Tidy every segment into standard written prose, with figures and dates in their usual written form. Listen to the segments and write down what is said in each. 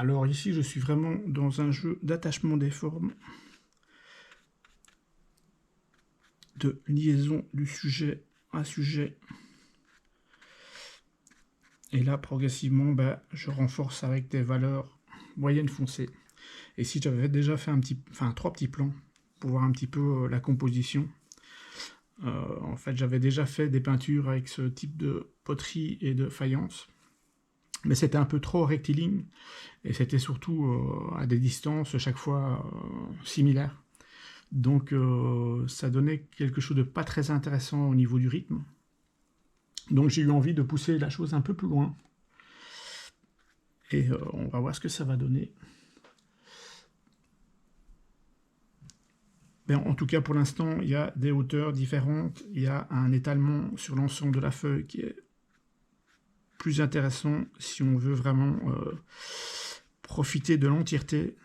Alors ici, je suis vraiment dans un jeu d'attachement des formes, de liaison du sujet à sujet. Et là, progressivement, je renforce avec des valeurs moyennes foncées. Et si j'avais déjà fait trois petits plans pour voir un petit peu la composition, en fait, j'avais déjà fait des peintures avec ce type de poterie et de faïence. Mais c'était un peu trop rectiligne, et c'était surtout à des distances chaque fois similaires. Donc ça donnait quelque chose de pas très intéressant au niveau du rythme. Donc j'ai eu envie de pousser la chose un peu plus loin. Et on va voir ce que ça va donner. En tout cas, pour l'instant, il y a des hauteurs différentes. Il y a un étalement sur l'ensemble de la feuille qui est plus intéressant si on veut vraiment profiter de l'entièreté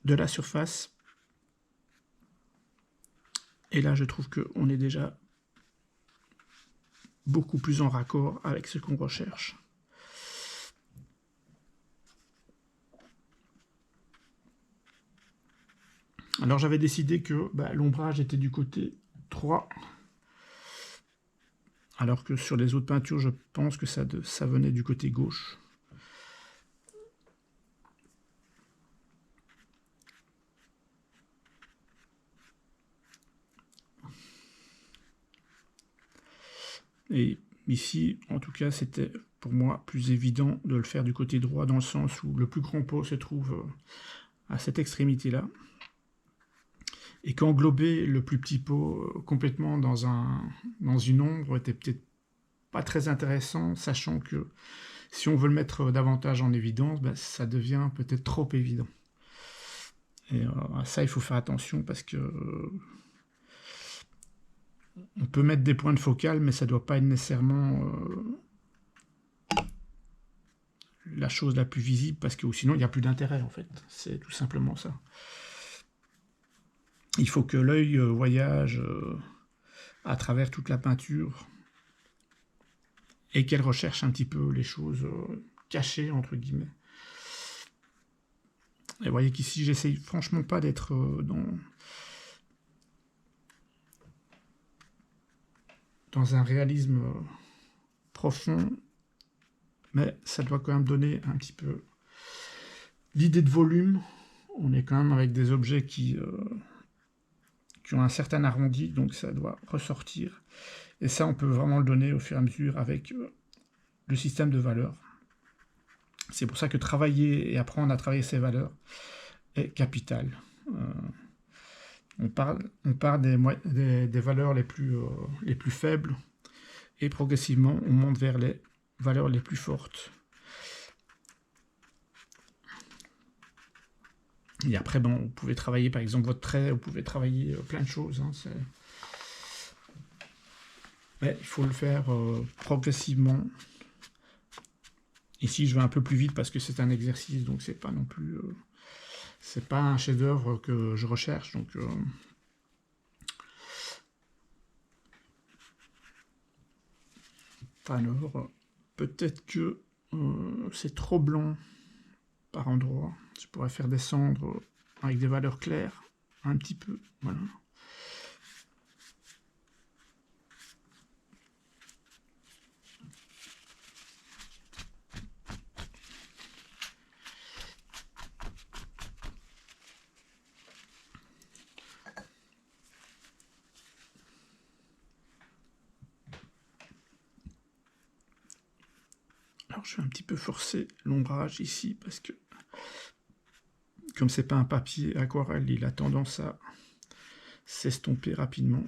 de la surface. Et là, je trouve qu'on est déjà beaucoup plus en raccord avec ce qu'on recherche. Alors j'avais décidé que l'ombrage était du côté 3, alors que sur les autres peintures, je pense que ça venait du côté gauche. Et ici, en tout cas, c'était pour moi plus évident de le faire du côté droit, dans le sens où le plus grand pot se trouve à cette extrémité-là. Et qu'englober le plus petit pot complètement dans une ombre était peut-être pas très intéressant, sachant que si on veut le mettre davantage en évidence, ça devient peut-être trop évident. Et à ça, il faut faire attention parce que on peut mettre des points de focale, mais ça ne doit pas être nécessairement la chose la plus visible, parce que sinon il n'y a plus d'intérêt en fait. C'est tout simplement ça. Il faut que l'œil voyage à travers toute la peinture et qu'elle recherche un petit peu les choses cachées, entre guillemets. Et vous voyez qu'ici, j'essaye franchement pas d'être dans un réalisme profond, mais ça doit quand même donner un petit peu l'idée de volume. On est quand même avec des objets qui ont un certain arrondi, donc ça doit ressortir. Et ça, on peut vraiment le donner au fur et à mesure avec le système de valeurs. C'est pour ça que travailler et apprendre à travailler ces valeurs est capital. On part des valeurs les plus faibles, et progressivement, on monte vers les valeurs les plus fortes. Et après, vous pouvez travailler, par exemple, votre trait, vous pouvez travailler plein de choses. Mais il faut le faire progressivement. Ici, je vais un peu plus vite parce que c'est un exercice, donc c'est pas non plus... c'est pas un chef-d'œuvre que je recherche, donc... Alors, peut-être que c'est trop blanc par endroit. Je pourrais faire descendre avec des valeurs claires, un petit peu, voilà. Alors je vais un petit peu forcer l'ombrage ici parce que comme c'est pas un papier aquarelle, il a tendance à s'estomper rapidement.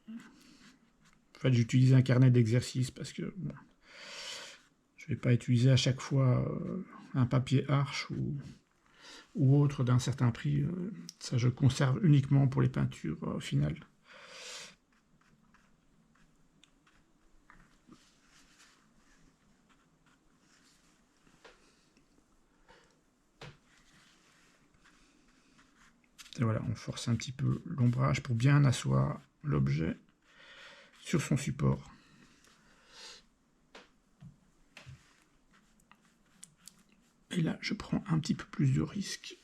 En fait, j'utilise un carnet d'exercice parce que je vais pas utiliser à chaque fois un papier Arches ou autre d'un certain prix. Ça, je conserve uniquement pour les peintures finales. Et voilà, on force un petit peu l'ombrage pour bien asseoir l'objet. sur son support. Et là, je prends un petit peu plus de risque.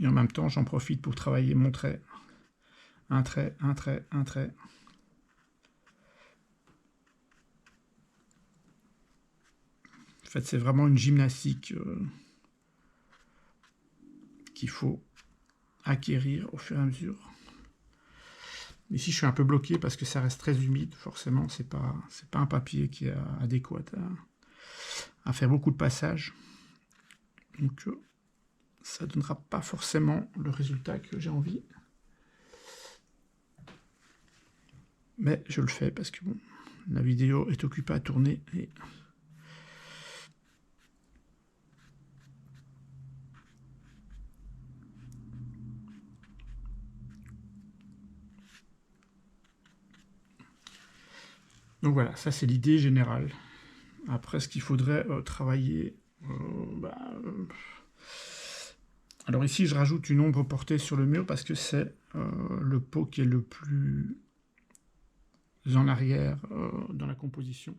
Et en même temps, j'en profite pour travailler mon trait. Un trait, un trait, un trait. En fait, c'est vraiment une gymnastique qu'il faut acquérir au fur et à mesure. Ici, je suis un peu bloqué parce que ça reste très humide. Forcément, c'est pas un papier qui est adéquat à faire beaucoup de passages. Donc, ça ne donnera pas forcément le résultat que j'ai envie. Mais je le fais parce que bon, la vidéo est occupée à tourner et donc voilà, ça c'est l'idée générale. Après, ce qu'il faudrait travailler, alors ici, je rajoute une ombre portée sur le mur parce que c'est le pot qui est le plus en arrière dans la composition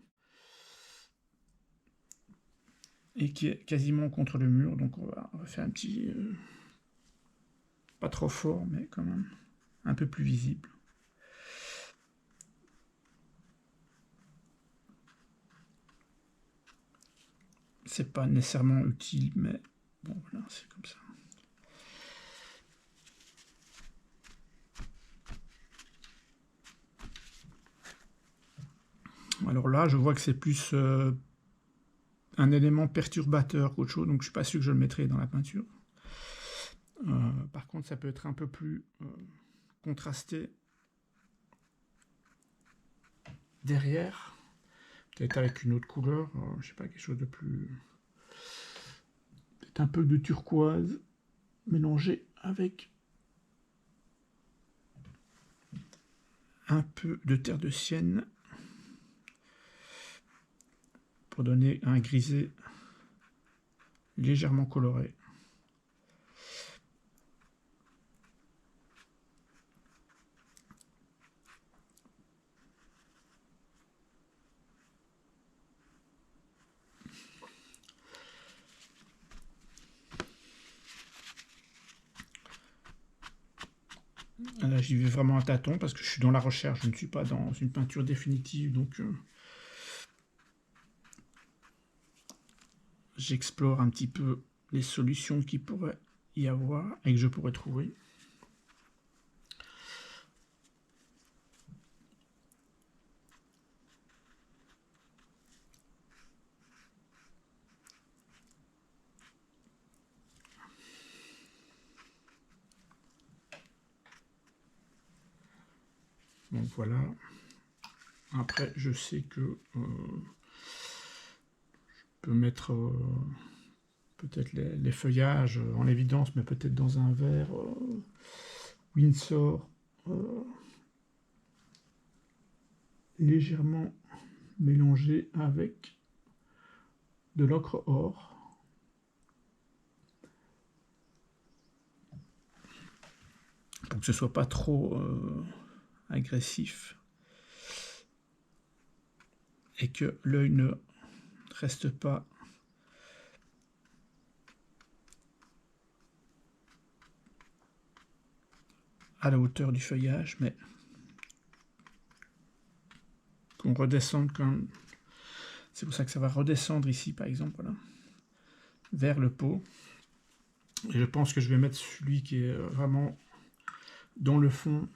et qui est quasiment contre le mur. Donc on va faire un petit, pas trop fort, mais quand même un peu plus visible. C'est pas nécessairement utile, mais bon voilà, c'est comme ça. Alors là, je vois que c'est plus un élément perturbateur qu'autre chose, donc je suis pas sûr que je le mettrai dans la peinture. Par contre, ça peut être un peu plus contrasté derrière, peut-être avec une autre couleur, je sais pas, quelque chose de plus... Peut-être un peu de turquoise mélangé avec un peu de terre de sienne pour donner un grisé légèrement coloré. Là, j'y vais vraiment à tâtons parce que je suis dans la recherche, je ne suis pas dans une peinture définitive, donc j'explore un petit peu les solutions qu'il pourrait y avoir et que je pourrais trouver. Donc voilà. Après, je sais que je peux mettre peut-être les feuillages en évidence, mais peut-être dans un verre Windsor légèrement mélangé avec de l'ocre or. Pour que ce soit pas trop agressif et que l'œil ne reste pas à la hauteur du feuillage, mais qu'on redescende quand même. C'est pour ça que ça va redescendre ici, par exemple, voilà, vers le pot. Et je pense que je vais mettre celui qui est vraiment dans le fond,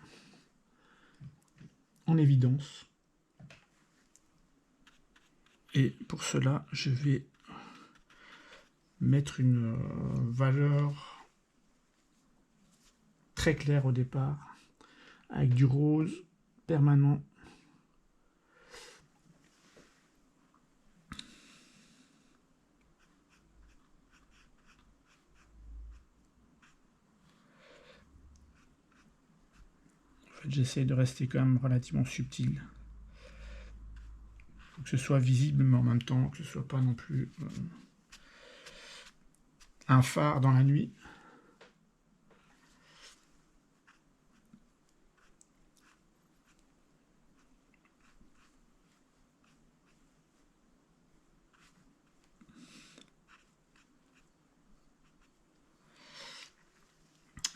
en évidence. Et pour cela, je vais mettre une valeur très claire au départ, avec du rose permanent. j'essaie de rester quand même relativement subtil. Faut que ce soit visible, mais en même temps que ce soit pas non plus un phare dans la nuit.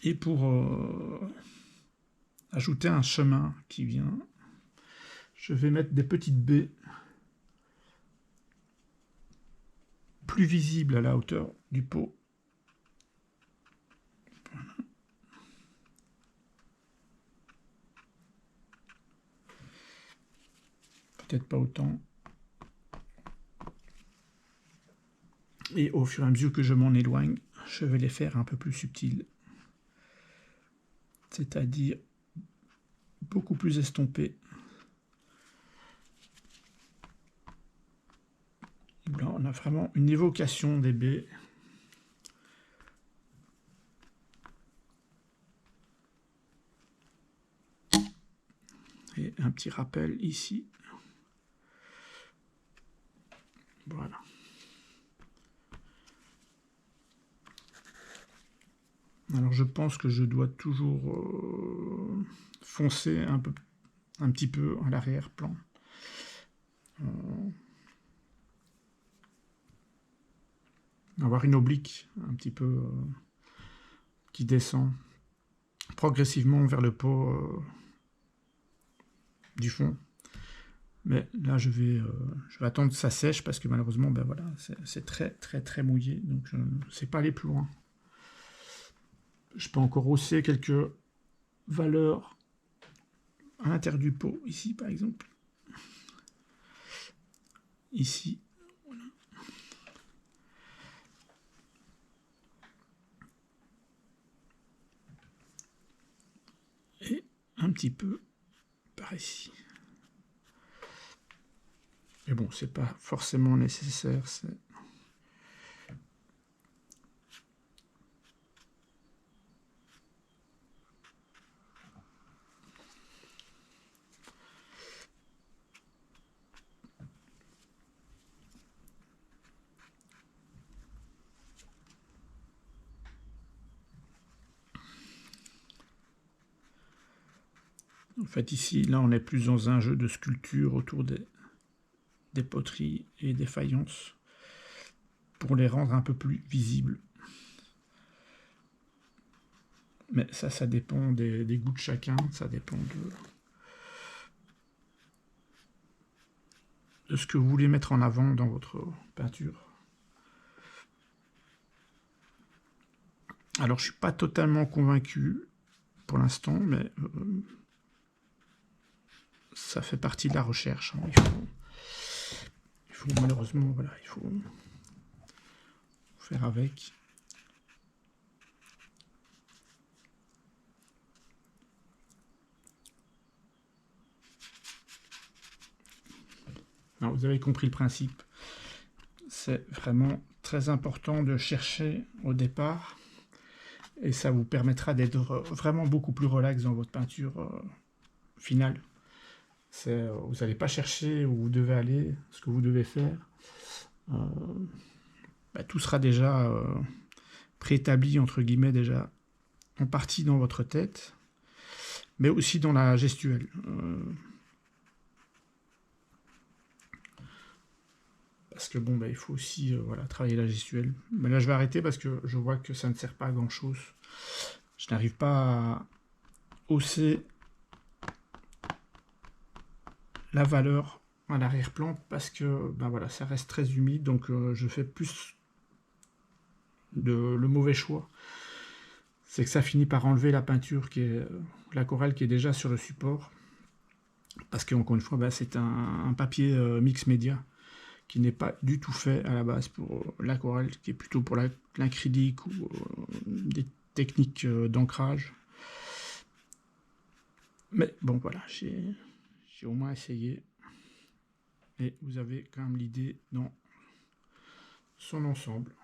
Et pour ajouter un chemin qui vient, je vais mettre des petites baies plus visibles à la hauteur du pot. Voilà. Peut-être pas autant. Et au fur et à mesure que je m'en éloigne, je vais les faire un peu plus subtils. C'est-à-dire beaucoup plus estompés. Là, on a vraiment une évocation des baies. Et un petit rappel ici. Voilà. Alors je pense que je dois toujours foncer un petit peu à l'arrière-plan. Avoir une oblique un petit peu qui descend progressivement vers le pot du fond. Mais là, je vais attendre que ça sèche parce que malheureusement, ben voilà, c'est très très très mouillé, donc je ne sais pas aller plus loin. Je peux encore hausser quelques valeurs à l'intérieur du pot, ici par exemple. Ici. Voilà. Et un petit peu par ici. Mais bon, c'est pas forcément nécessaire. En fait, ici, là, on est plus dans un jeu de sculpture autour des poteries et des faïences pour les rendre un peu plus visibles. Mais ça dépend des goûts de chacun, ça dépend de ce que vous voulez mettre en avant dans votre peinture. Alors, je ne suis pas totalement convaincu pour l'instant, mais ça fait partie de la recherche. Hein. Il faut malheureusement, voilà, il faut faire avec. Alors, vous avez compris le principe. C'est vraiment très important de chercher au départ et ça vous permettra d'être vraiment beaucoup plus relax dans votre peinture finale. Vous n'allez pas chercher où vous devez aller, ce que vous devez faire. Tout sera déjà préétabli, entre guillemets, déjà en partie dans votre tête, mais aussi dans la gestuelle. Parce que bon, il faut aussi voilà, travailler la gestuelle. Mais là, je vais arrêter parce que je vois que ça ne sert pas à grand chose. Je n'arrive pas à hausser la valeur à l'arrière-plan parce que voilà, ça reste très humide, donc je fais plus le mauvais choix. C'est que ça finit par enlever la peinture l'aquarelle qui est déjà sur le support. Parce qu'encore une fois, c'est un papier mix média qui n'est pas du tout fait à la base pour l'aquarelle, qui est plutôt pour l'acrylique ou des techniques d'ancrage. Mais bon, voilà, j'ai au moins essayé. Et vous avez quand même l'idée dans son ensemble.